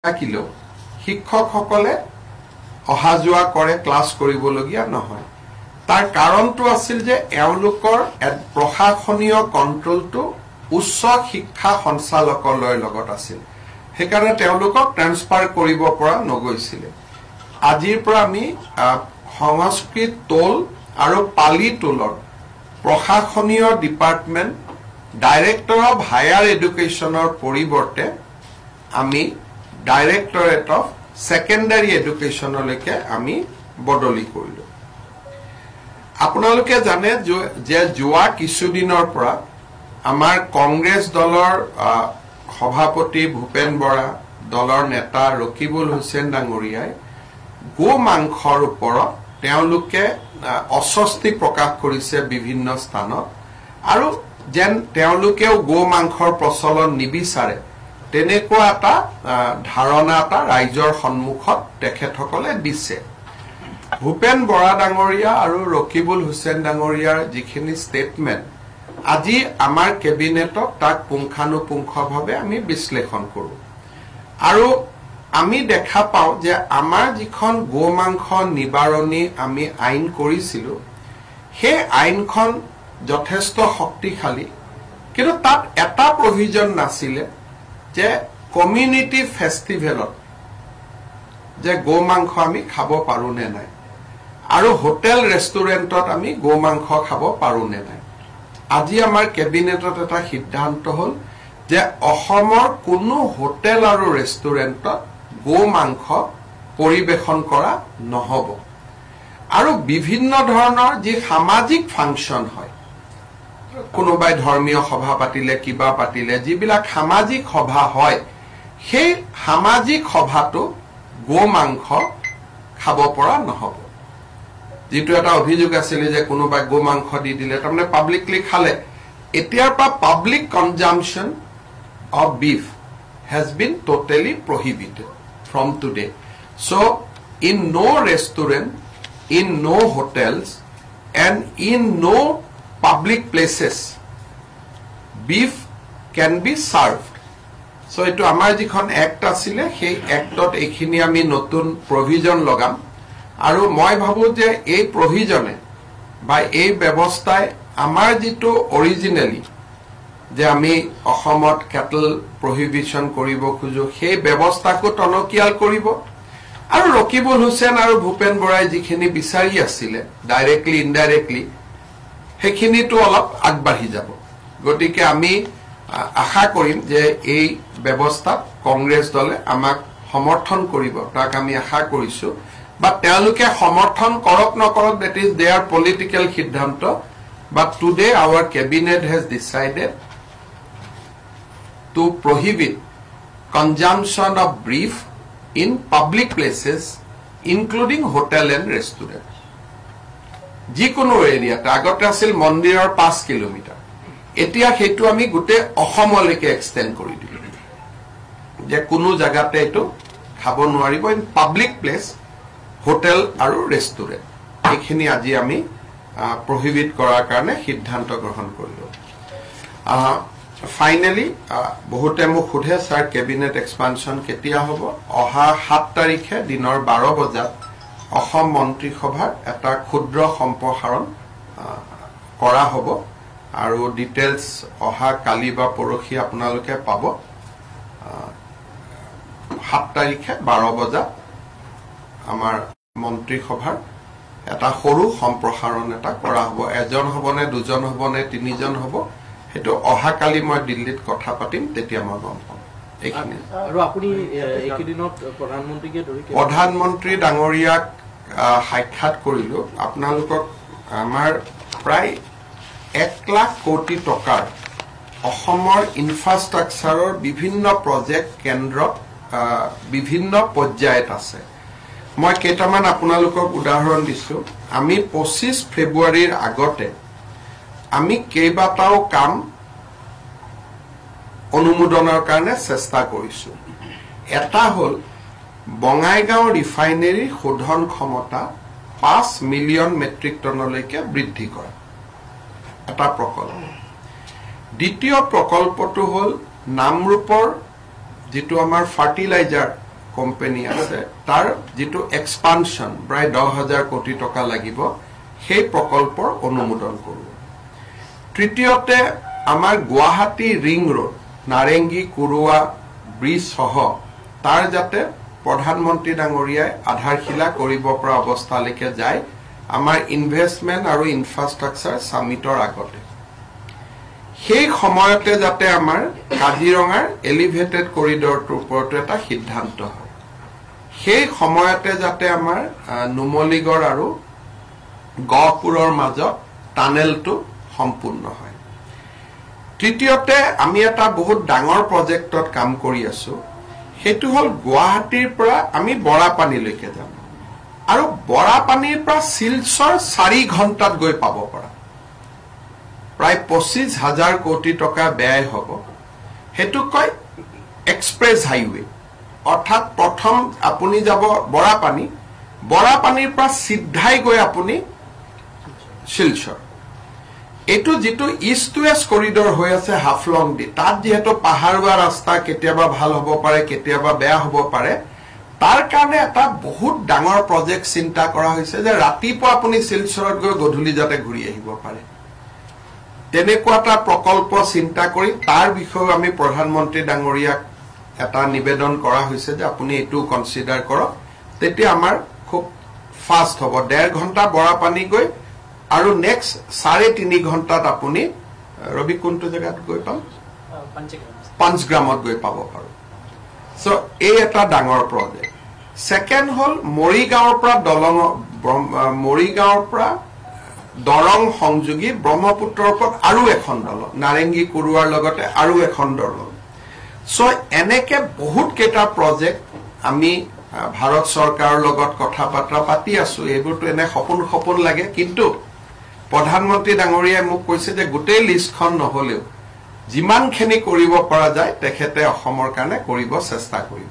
থাকিলেও শিক্ষকসকলে অহা যোৱা কৰে ক্লাছ কৰিবলগীয়া নহয় তাৰ কাৰণটো আছিল যে এওঁলোকৰ প্ৰশাসনীয় কন্ট্ৰলটো উচ্চ শিক্ষা সঞ্চালকালয়ৰ লগত আছিল সেইকাৰণে তেওঁলোকক ট্ৰান্সফাৰ কৰিব পৰা নগৈছিল আজিৰ পৰা আমি সংস্কৃত টোল আৰু পালি টোলৰ প্ৰশাসনীয় ডিপাৰ্টমেন্ট ডাইৰেক্টৰ অফ হায়াৰ এডুকেশ্যনৰ পৰিৱৰ্তে আমি ডাইৰেক্টৰেট অফ সেকেন্ডাৰী এডুকেশ্যনলৈকে আমি বদলি কৰিলো আপোনালোকে জানে যে যোৱা কিছুদিনৰ পৰা আমাৰ কংগ্ৰেছ দলৰ সভাপতি ভূপেন বৰা দলৰ নেতা ৰকিবুল হুছেইন ডাঙৰীয়াই গো মাংসৰ ওপৰত তেওঁলোকে অস্বস্তি প্ৰকাশ কৰিছে বিভিন্ন স্থানত আৰু যেন তেওঁলোকেও গো মাংসৰ প্ৰচলন নিবিচাৰে তেনেকুৱা এটা ধাৰণা এটা ৰাইজৰ সন্মুখত তেখেতসকলে দিছে ভূপেন বৰা ডাঙৰীয়া আৰু ৰকিবুল হুছেইন ডাঙৰীয়াৰ যিখিনি ষ্টেটমেন্ট আজি আমাৰ কেবিনেটত তাক পুংখানুপুংখভাৱে আমি বিশ্লেষণ কৰো আৰু আমি দেখা পাওঁ যে আমাৰ যিখন গো মাংস নিবাৰণী আমি আইন কৰিছিলো সেই আইনখন যথেষ্ট শক্তিশালী কিন্তু তাত এটা প্ৰভিজন নাছিলে যে কমিউনিটি ফেষ্টিভেলত যে গো মাংস আমি খাব পাৰো নে নাই আৰু হোটেল ৰেষ্টুৰেণ্টত আমি গো মাংস খাব পাৰো নে নাই আজি আমাৰ কেবিনেটত এটা সিদ্ধান্ত হল যে অসমৰ কোনো হোটেল আৰু ৰেষ্টুৰেণ্টত গো মাংস পৰিবেশন কৰা নহব আৰু বিভিন্ন ধৰণৰ যি সামাজিক ফাংচন হয় কোনোবাই ধৰ্মীয় সভা পাতিলে কিবা পাতিলে যিবিলাক সামাজিক সভা হয় সেই সামাজিক সভাটো গো মাংস খাব পৰা নহব যেটো এটা অভিযোগ আছিল যে কোনোবাই গো মাংস দি দিলে তাৰমানে পাব্লিকলি খালে এতিয়াৰ পৰা public consumption of beef has been totally prohibited from today so in no restaurant in no hotels and in no public places beef can be served so eto amar jikhon act asile সেই actত এখিনি আমি নতুন provision লগাম আৰু মই ভাবো যে এই provisionে বা এই ব্যৱস্থাই আমাৰ যেটো অৰিজিনালি যে আমি অসমত ক্যাটল prohibition কৰিব খুজো সেই ব্যৱস্থাকো টনকিয়াল কৰিব আৰু ৰকিবুল হুছেইন আৰু ভূপেন বৰাই যিখিনি বিচাৰি আছিল ডাইৰেক্টলি ইনডাইৰেক্টলি হেখিনিটো অলপ আগবাঢ়ি যাব গতিকে আমি আশা কৰিম যে এই ব্যৱস্থা কংগ্ৰেছ দলে আমাক সমৰ্থন কৰিব তাক আমি আশা কৰিছো বা তেওঁলোকে সমৰ্থন কৰক নকৰক that is their political সিদ্ধান্ত but today our cabinet has decided to prohibit consumption of beef in public places including hotel and restaurant যিকোনো এৰিয়াত আগতে আছিল মন্দিৰৰ 5 কিলোমিটাৰ এতিয়া হেতু আমি গুটে অসমলৈকে এক্সটেন্ড কৰি দিলো যে কোনো জায়গাতে এটো খাব নোৱাৰিব ইন পাব্লিক প্লেস হোটেল আৰু ৰেষ্টুৰেণ্ট এইখিনি আজি আমি prohibit কৰাৰ কাৰণে সিদ্ধান্ত গ্ৰহণ কৰিলো ফাইনালি বহুতে মোক খুধে স্যাৰ কেবিনেট এক্সপানশন কেতিয়া হ'ব অহা 7 তাৰিখে দিনৰ 12 বজাত অসম মন্ত্ৰী সভাৰ এটা ক্ষুদ্ৰ সম্প্ৰসাৰণ কৰা হ'ব আৰু ডিটেইলছ অহা কালি বা পৰখি আপোনালোকে পাব 7 তাৰিখে 12 বজাত আমাৰ মন্ত্ৰী সভাৰ এটা সৰু সম্প্ৰসাৰণ এটা কৰা হ'ব এজন হ'বনে দুজন হ'বনে তিনিজন হ'ব হেতু অহা কালি মই দিল্লীত কথা পাতিম তেতিয়া মই গম পাম এইখিনি আৰু আপুনি একিদিনত প্ৰধানমন্ত্ৰী ডাঙৰীয়াক সাক্ষাৎ কৰিলো আপোনালোকক আমাৰ প্ৰায় 1 লাখ কোটি টকাৰ অসমৰ ইনফ্ৰাষ্ট্ৰাকচাৰৰ বিভিন্ন প্ৰজেক্ট কেন্দ্ৰত বিভিন্ন পৰ্যায়ত আছে মই কেইটামান আপোনালোকক উদাহৰণ দিছো আমি 25 ফেব্ৰুৱাৰীৰ আগতে আমি কেইবাটাও কাম অনুমোদনৰ কাৰণে চেষ্টা কৰিছো এটা হল বঙাইগাঁও ৰিফাইনাৰী শোধন ক্ষমতা 5 মিলিয়ন মেট্ৰিক টনলৈকে বৃদ্ধি কৰা এটা প্ৰকল্প দ্বিতীয় প্ৰকল্পটো হল নামৰূপৰ যেটো আমাৰ ফাৰ্টিলাইজাৰ কোম্পানী আছে তাৰ যেটো এক্সপানশন প্ৰায় 10,000 কোটি টকা লাগিব সেই প্ৰকল্পৰ অনুমোদন কৰো তৃতীয়তে আমাৰ Guwahati ring road Narengi Kurua bridge সহ তাৰ যাতে প্ৰধানমন্ত্ৰী ডাঙৰীয়াই আধাৰশিলা কৰিব পৰা অৱস্থালৈকে যায় আমাৰ ইনভেষ্টমেন্ট আৰু ইনফ্ৰাষ্ট্ৰাকচাৰ সামিটৰ আগতে সেই সময়তে যাতে আমাৰ কাজিৰঙাৰ এলিভেটেড কৰিডৰটোৰ ওপৰত এটা সিদ্ধান্ত হয় সেই সময়তে যাতে আমাৰ নুমলীগড় আৰু গহপুৰৰ মাজত টানেলটো সম্পূৰ্ণ হয় তৃতীয়তে আমি এটা বহুত ডাঙৰ প্ৰজেক্টত কাম কৰি আছো হেতু হল গুৱাহাটীৰ পৰা আমি বৰাপানীলৈকে যাম আৰু বৰাপানীৰ পৰা শিলচৰ 4 ঘণ্টাত গৈ পাব পৰা প্ৰায় 25,000 কোটি টকা ব্যয় হ'ব হেতু কয় এক্সপ্ৰেছ হাইৱে অৰ্থাৎ প্ৰথম আপুনি যাব বৰাপানীৰ পৰা সিধাই গৈ আপুনি শিলচৰ এটো যেটো ইষ্ট ওয়েস্ট কৰিডৰ হৈ আছে হাফলং দি তাত যেহেতু পাহাৰুৱা ৰাস্তা কেতিয়াবা ভাল হ'ব পাৰে কেতিয়াবা বেয়া হ'ব পাৰে তাৰ কাৰণে এটা বহুত ডাঙৰ প্ৰজেক্ট চিন্তা কৰা হৈছে যে ৰাতিপুৱা আপুনি শিলচৰত গৈ গধূলি যাতে ঘূৰি আহিব পাৰে তেনেকুৱা এটা প্ৰকল্প চিন্তা কৰি তাৰ বিষয়ে আমি প্ৰধানমন্ত্ৰী ডাঙৰীয়াক এটা নিবেদন কৰা হৈছে যে আপুনি এটো কনসিডাৰ কৰক তেতিয়া আমাৰ খুব ফাস্ট হ'ব 1.5 ঘণ্টা বৰাপানী গৈ আৰু নেক্সট 3.5 ঘণ্টাত আপুনি ৰবি কোনটো জায়গাত গৈ পাম পঞ্চগ্ৰামত গৈ পাব পাৰো সো এই এটা ডাঙৰ প্ৰজেক্ট সেকেন্ড হল মৰিগাঁৱৰ পৰা দৰং সংযোগী ব্ৰহ্মপুত্ৰৰ ওপৰত আৰু এখন দলং নাৰেঙ্গী কুৰুৱাৰ লগতে আৰু এখন দলং সো এনেকে বহুত কেটা প্ৰজেক্ট আমি ভাৰত চৰকাৰৰ লগত কথা পাতি আছো এইবোৰটো এনে সপোন লাগে কিন্তু প্ৰধানমন্ত্ৰী ডাঙৰীয়াই মোক কৈছে যে গোটেই লিষ্টখন নহলেও যিমানখিনি কৰিব পৰা যায় তেখেতে অসমৰ কাৰণে কৰিব চেষ্টা কৰিব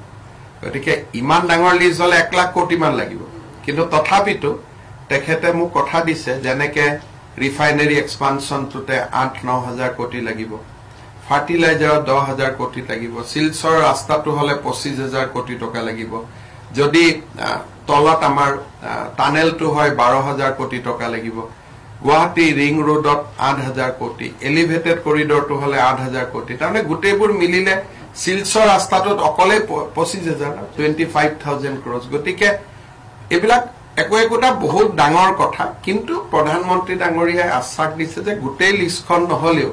গতিকে ইমান ডাঙৰ লিষ্ট হলে 1 লাখ কোটি মান লাগিব কিন্তু তথাপিতো তেখেতে মোক কথা দিছে যেনেকে ৰিফাইনাৰী এক্সপানশনটোতে 8-9,000 কোটি লাগিব ফাৰ্টিলাইজাৰ 10,000 কোটি লাগিব শিলচৰ ৰাস্তাটো হলে 25,000 কোটি টকা লাগিব যদি তলত আমাৰ টানেলটো হয় 12,000 কোটি টকা লাগিব গুৱাহাটী ৰিং ৰোডত 8,000 কোটি এলিভেটেড কৰিডৰটো হলে 8,000 কোটি তাৰমানে গোটেইবোৰ মিলিলে শিলচৰ ৰাস্তাটোত অকলে 25,000 crores গতিকে এবিলাক একোটা বহুত ডাঙৰ কথা কিন্তু প্ৰধানমন্ত্ৰী ডাঙৰীয়াই আশ্বাস দিছে যে গোটেই লিষ্টখন নহলেও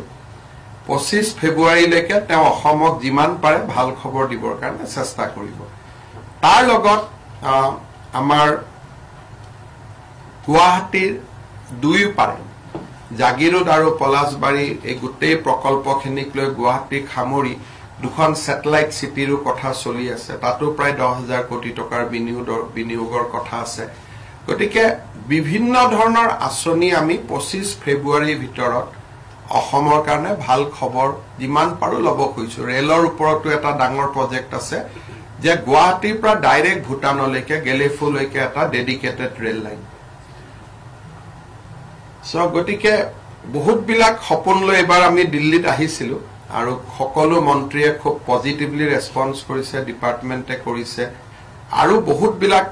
25 ফেব্ৰুৱাৰীলৈকে তেওঁ অসমক যিমান পাৰে ভাল খবৰ দিবৰ কাৰণে চেষ্টা কৰিব তাৰ লগত আমাৰ গুৱাহাটীৰ দুই পাৰে জাগিৰোড আৰু পলাশবাৰী এই গোটেই প্ৰকল্পখিনিক লৈ গুৱাহাটীক সামৰি দুখন স্যাটেলাইট সিটিৰো কথা চলি আছে তাতো প্ৰায় 10,000 কোটি টকাৰ বিনিয়োগৰ কথা আছে গতিকে বিভিন্ন ধৰণৰ আঁচনি আমি 25 ফেব্ৰুৱাৰীৰ ভিতৰত অসমৰ কাৰণে ভাল খবৰ যিমান পাৰো লব খুজিছো ৰেলৰ ওপৰতো এটা ডাঙৰ প্ৰজেক্ট আছে যে গুৱাহাটীৰ পৰা ডাইৰেক্ট ভুটানলৈকে গেলেফুলৈকে এটা ডেডিকেটেড ৰেল লাইন সো গতিকে বহুত বিলাক সপোন লৈ এবাৰ আমি দিল্লীত আহিছিলো আৰু সকলো মন্ত্ৰীয়ে খুব পজিটিভলি ৰেসপন্স কৰিছে ডিপাৰ্টমেন্টে কৰিছে আৰু বহুত বিলাক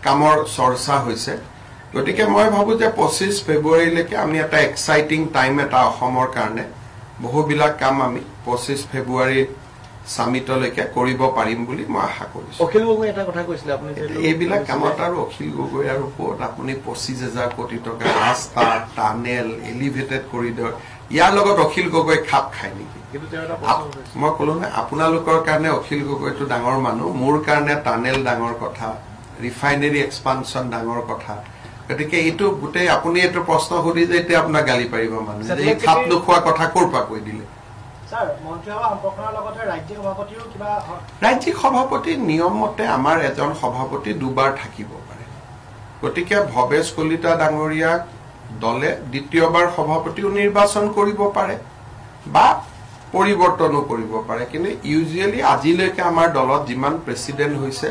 কামৰ চৰ্চা হৈছে গতিকে মই ভাবো যে 25 ফেব্ৰুৱাৰীলৈকে আমি এটা এক্সাইটিং টাইম এটা অসমৰ কাৰণে বহু বিলাক কাম আমি 25 ফেব্ৰুৱাৰী সামিটলৈকে কৰিব পাৰিম বুলি মই আশা কৰিছো অখিল গগৈ এটা কথা কৈছিল আপুনি এই বিলাক কামত আৰু অখিল গগৈ আৰু ওপৰত আপুনি 25,000 কোটি টকা ৰাস্তা টানেল এলিভেটেড কৰিডৰ ইয়াৰ লগত অখিল গগৈ খাপ খায় নেকি কিন্তু তেওঁ এটা প্ৰশ্ন মই কলো না আপোনালোকৰ কাৰণে অখিল গগৈটো ডাঙৰ মানুহ মোৰ কাৰণে টানেল ডাঙৰ কথা ৰিফাইনাৰী এক্সপানশন ডাঙৰ কথা গতিকে এটো গোটেই আপুনি এটো প্ৰশ্ন সুধি যে এতিয়া আপোনাক গালি পাৰিব মানুহ যে এই খাপ নোখোৱা কথা কৰপা কৈ দিলে স্যাৰ মন্ত্ৰীসভা সম্পৰ্কৰ লগতে ৰাজ্যিক সভাপতিও কিবা ৰাজ্যিক সভাপতি নিয়ম মতে আমাৰ এজন সভাপতি দুবাৰ থাকিব পাৰে গতিকে ভৱেশ কলিতা ডাঙৰীয়াক দলে দ্বিতীয়বাৰ সভাপতিও নিৰ্বাচন কৰিব পাৰে বা পৰিৱৰ্তনো কৰিব পাৰে কিন্তু ইউজুৱেলি আজিলৈকে আমাৰ দলত যিমান প্ৰেসিডেন্ট হৈছে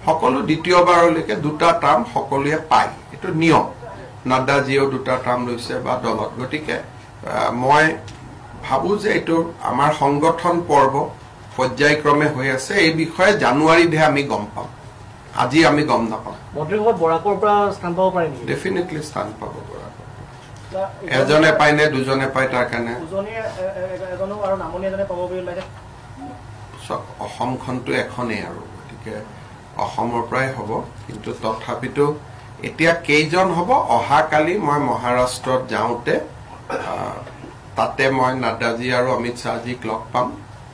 সকলো দ্বিতীয়বাৰলৈকে দুটা টাৰ্ম সকলোৱে পায় এটো নিয়ম নাড্ডাজিও দুটা টাৰ্ম লৈছে বা দলত গতিকে মই ভাবো যে এটো আমাৰ সংগঠন পৰ্ব পৰ্যায়ক্ৰমে হৈ আছে এই বিষয়ে জানুৱাৰীতহে আমি গম পাম আজি আমি গম নাপাম মন্ত্ৰীসভাত বৰাকৰ পৰা স্থান পাব পাৰে নেকি ডেফিনেটলি স্থান পাব বৰাকৰ এজনে পায় নে দুজনে পায় তাৰ কাৰণে এজনো আৰু নামনি এজনে পাব বুলি লাগে অসমখনটো এখনেই আৰু গতিকে অসমৰ পৰাই হ'ব কিন্তু তথাপিতো এতিয়া কেইজন হ'ব অহাকালি মই মহাৰাষ্ট্ৰত যাওঁতে তাতে মই নাড্ডাজী আৰু অমিত শ্বাহজীক লগ পাম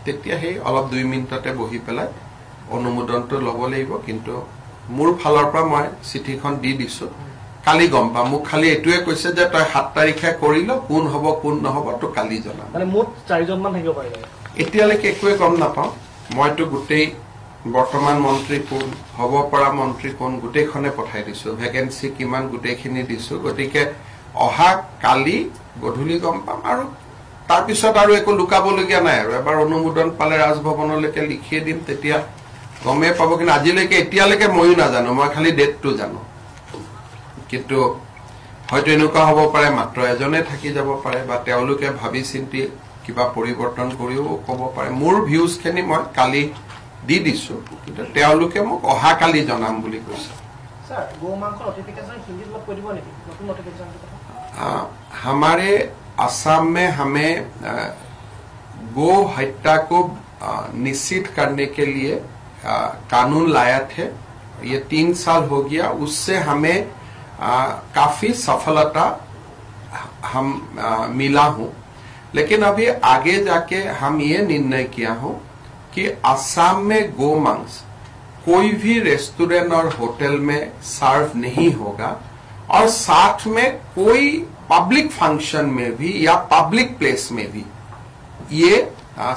তেতিয়া সেই অলপ 2 মিনিটতে বহি পেলাই অনুমোদনটো ল'ব লাগিব কিন্তু মোৰ ফালৰ পৰা মই চিঠিখন দি দিছো কালি গম পাম মোক খালি এটোৱে কৈছে যে তই 7 তাৰিখে কৰিল কোন হ'ব কোন নহব তো কালি জনাম মানে মুঠ 4 জন মান থাকিব পাৰে এতিয়ালৈকে একোৱে গম নাপাওঁ মইতো গোটেই বৰ্তমান মন্ত্ৰী কোন হ'ব পৰা মন্ত্ৰী কোন গোটেইখনে পঠাই দিছো ভেকেন্সি কিমান গোটেইখিনি দিছো গতিকে অহা কালি গধূলি গম পাম আৰু তাৰ পিছত আৰু একো লুকাবলগীয়া নাই আৰু এবাৰ অনুমোদন পালে ৰাজভৱনলৈকে লিখিয়ে দিম তেতিয়া গমে পাব কিন্তু আজিলৈকে এতিয়ালৈকে ময়ো নাজানো মই খালি ডেটটো জানো কিন্তু হয়তো এনেকুৱা হ'ব পাৰে মাত্ৰ এজনে থাকি যাব পাৰে বা তেওঁলোকে ভাবি চিন্তি কিবা পৰিৱৰ্তন কৰিও ক'ব পাৰে মোৰ ভিউজখিনি মই কালি দি দিছো কিন্তু তেওঁলোকে মোক অহা কালি জনাম বুলি কৈছে স্যার গো মাংস নोटिफिकेशन हिंदी में कोई दिबो नेকি নতুন नोटिफिकेशन हमारे असम में हमें गो हत्या को निश्चित करने के लिए कानून लाया थे ये 3 साल हो गया उससे हमें काफी सफलता हम मिला हूं लेकिन अभी आगे जाके हम ये निर्णय किया हूं कि असम में गो मांस कोई भी रेस्टोरेंट और होटल में सर्व नहीं होगा और साथ में कोई पब्लिक फंक्शन में भी या पब्लिक प्लेस में भी ये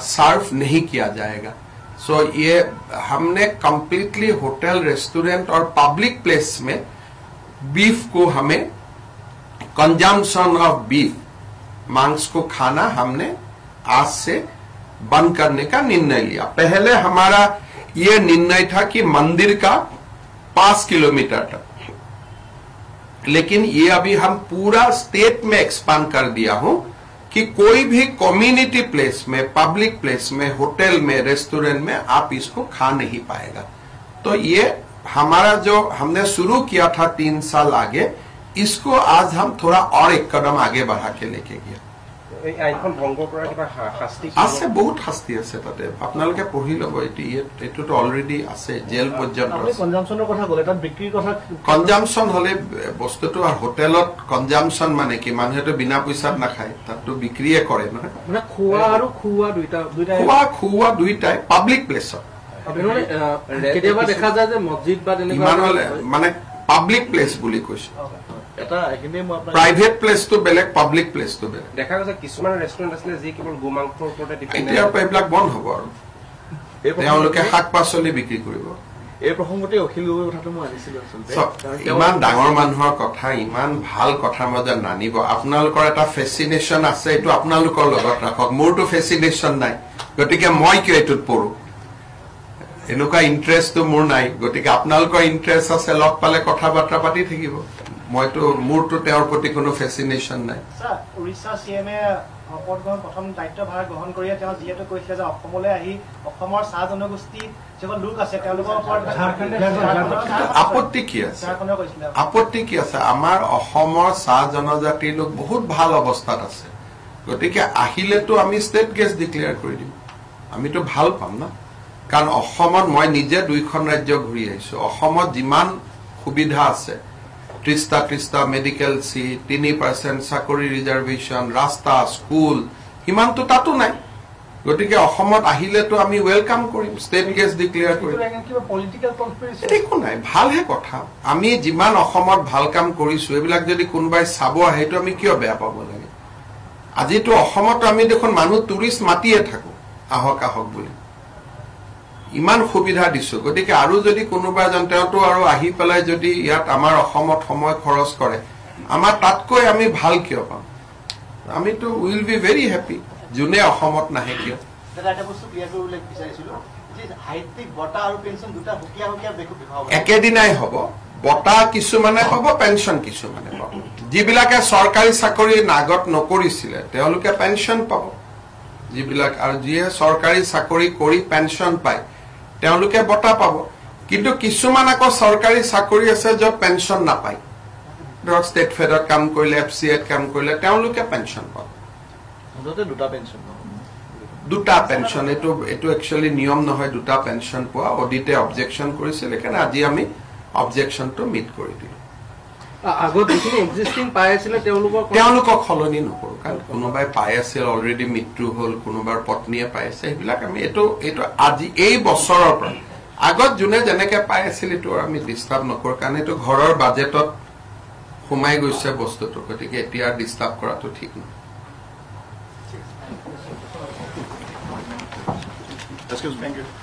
सर्व नहीं किया जाएगा सो ये हमने कंप्लीटली होटल रेस्टोरेंट और पब्लिक प्लेस में बीफ को हमें कंजम्पशन ऑफ बीफ मांस को खाना हमने आज से बंद करने का निर्णय लिया पहले हमारा ये निर्णय था कि मंदिर का 5 किलोमीटर तक लेकिन ये अभी हम पूरा स्टेट में एक्सपांड कर दिया हूं कि कोई भी कम्युनिटी प्लेस में पब्लिक प्लेस में होटल में रेस्टोरेंट में आप इसको खा नहीं पाएगा तो ये हमारा जो हमने शुरू किया था 3 साल आगे इसको आज हम थोड़ा और एक कदम आगे बढ़ा के लेके गया আছে বহুত শাস্তি আছে তাতে আপোনালোকে পঢ়ি ল'ব এইটোতো অলৰেডি আছে জেল পৰ্যন্ত কনজাম্পশনৰ কথা ক'লে তাত বিক্ৰীৰ কথা কনজাম্পশন হলে বস্তুটো আৰ হোটেলত কনজাম্পশন মানে কি মানুহেতো বিনা পইচাত নাখায় তাততো বিক্ৰীয়ে কৰে নহয় মানে খোৱা আৰু খুৱা খোৱা দুইটাই পাব্লিক প্লেছত কেতিয়াবা দেখা যায় যে মছজিদ বা তেনেকুৱা মানে পাব্লিক প্লেস বুলি কৈছো এটা এখিনি মই আপোনাক প্ৰাইভেট প্লেস তো বেলেগ পাব্লিক প্লেস তো বেলেগ দেখা গৈছে কিছুমান ৰেষ্টুৰেণ্ট আছে যি কেৱল গোমাংসৰ ওপৰতে ডিপেন্ড এতিয়া এইবিলাক বন্ধ হ'ব আৰু তেওঁলোকে শাক পাচলি বিক্ৰী কৰিব এই প্ৰসংগতে অখিল গগৈ কথাটো মই আনিছিলো আচলতে ইমান ডাঙৰ মানুহৰ কথা ইমান ভাল কথা মজা নানিব আপোনালোকৰ এটা ফেসিনেশন আছে এইটো আপোনালোকৰ লগত ৰাখক মোৰটো ফেসিনেশন নাই গতিকে মই কিয় এটোত পৰো এনেকুৱা ইন্টাৰেষ্টটো মোৰ নাই গতিকে আপোনালোকৰ ইন্টাৰেষ্ট আছে লগ পালে কথা বাৰ্তা পাতি থাকিব মইতো মোৰটো তেওঁৰ প্ৰতি কোনো ফেসিনেশন নাই স্যাৰ উৰিষ্যা সিএমএ পদগ্ৰহণ প্ৰথম দায়িত্বভাৰ গ্ৰহণ কৰি তেওঁ যিহেতু কৈছে যে অসমলৈ আহি অসমৰ চাহ জনগোষ্ঠী যিবোৰ লোক আছে তেওঁলোকৰ ওপৰত আপত্তি কি আছে আপত্তি কি আছে আমাৰ অসমৰ চাহ জনজাতিৰ লোক বহুত ভাল অৱস্থাত আছে গতিকে আহিলেতো আমি ষ্টেট গেষ্ট ডিক্লেয়াৰ কৰি দিম আমিতো ভাল পাম না কাৰণ অসমত মই নিজে 2খন ৰাজ্য ঘূৰি আহিছো অসমত যিমান সুবিধা আছে 30 মেডিকেল সিট 3% চাকৰি ৰিজাৰ্ভেশন ৰাস্তা স্কুল ইমানটো তাতো নাই গতিকে অসমত আহিলেতো আমি ওয়েলকাম কৰিম ষ্টেট গেষ্ট ডিক্লেয়াৰ কৰিম কিবা পলিটিক্যাল কনস্পিৰেসি একো নাই ভালহে কথা আমি যিমান অসমত ভাল কাম কৰিছো এইবিলাক যদি কোনোবাই চাব আহেটো আমি কিয় বেয়া পাব লাগে আজিতো অসমত আমি দেখোন মানুহ টুৰিষ্ট মাতিয়ে থাকো আহক বুলি ইমান সুবিধা দিছো গতিকে আৰু যদি কোনোবা জনতাটো আৰু আহি পেলাই যদি ইয়াত আমাৰ অসমত সময় খৰচ কৰে আমাৰ তাতকৈ আমি ভাল কিয় পাম আমিতো উইল বি ভেৰি হ্যাপি জুনে অসমত নাহে কিয় এটা বস্তু ক্লিয়াৰ কৰিবলৈ বিচাৰিছিলো যে সাহিত্যিক বটা আৰু পেনশন দুটা হুকিয়া বেকু বিভাগ একেদিনাই হ'ব বটা কিছুমানে পাব পেনশন কিছুমানে পাব যিবিলাকে চৰকাৰী চাকৰি নাগত নকৰিছিলে তেওঁলোকে পেনশন পাব যিবিলাক আৰু যিয়ে চৰকাৰী চাকৰি কৰি পেঞ্চন পায় তেওঁলোকে বঁটা পাব কিন্তু কিছুমান আকৌ চৰকাৰী চাকৰি আছে য'ত পেঞ্চন নাপায় ধৰক ষ্টেট ফেডত কাম কৰিলে FCAত কাম কৰিলে তেওঁলোকে পেঞ্চন পাব মুঠতে দুটা পেঞ্চন দুটা পেঞ্চন এইটো একচুৱেলি নিয়ম নহয় দুটা পেঞ্চন পোৱা অডিটে অবজেকশ্যন কৰিছিল সেইকাৰণে আজি আমি অবজেকশ্যনটো মিট কৰি দিলোঁ আগত যিখিনি এক্সিষ্টিং পাই আছিলে তেওঁলোকক সলনি নকৰোঁ কাৰণ কোনোবাই পাই আছিল অলৰেডি মৃত্যু হ'ল কোনোবাৰ পত্নীয়ে পাই আছে সেইবিলাক আমি এইটো আজি এই বছৰৰ পৰা আগত যোনে যেনেকে পাই আছিল এইটো আমি ডিষ্টাৰ্ব নকৰোঁ কাৰণ এইটো ঘৰৰ বাজেটত সোমাই গৈছে বস্তুটো গতিকে এতিয়া ডিষ্টাৰ্ব কৰাটো ঠিক নহয় Excuse me. Thank you.